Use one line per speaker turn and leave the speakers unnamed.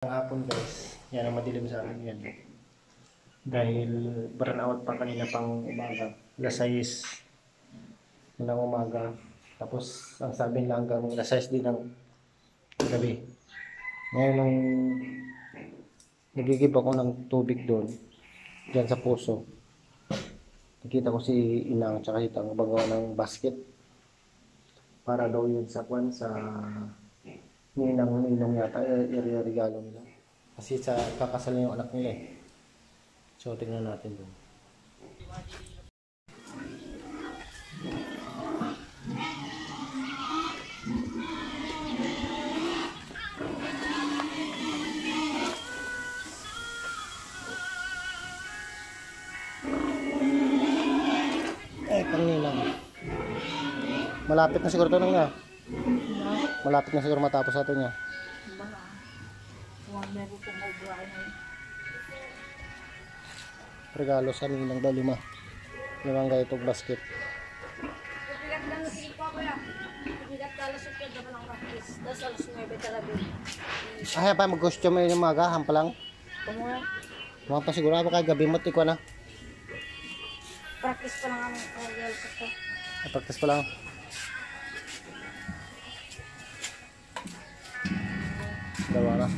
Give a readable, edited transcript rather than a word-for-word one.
Hapon guys, yan ang madilim sa amin yan. Dahil burn out pa kanina pang umaga, alas 6 ng umaga. Tapos ang sabi lang hanggang alas 6 din ng gabi. Ngayon nung nagigib ako ng tubig doon, dyan sa puso. Nakita ko si Inang tsaka si Tang bagawa ng basket. Para daw yun sa kwan sa ninang yata, regalo nila. Kasi sa kakasal yung anak nila eh. So, tingnan natin doon. Pang ninang. Malapit na siguro ito nang nga. Malapit na siguro matapos ato niya. Regalo sa ninang daw 5. Limang ganitong basket. Ay, pa mag-costume yung mga hampa lang. Mga pa siguro ba kay gabi mo tiko na.
Practice pa lang ang real ko.
Practice pa lang. Dawa na.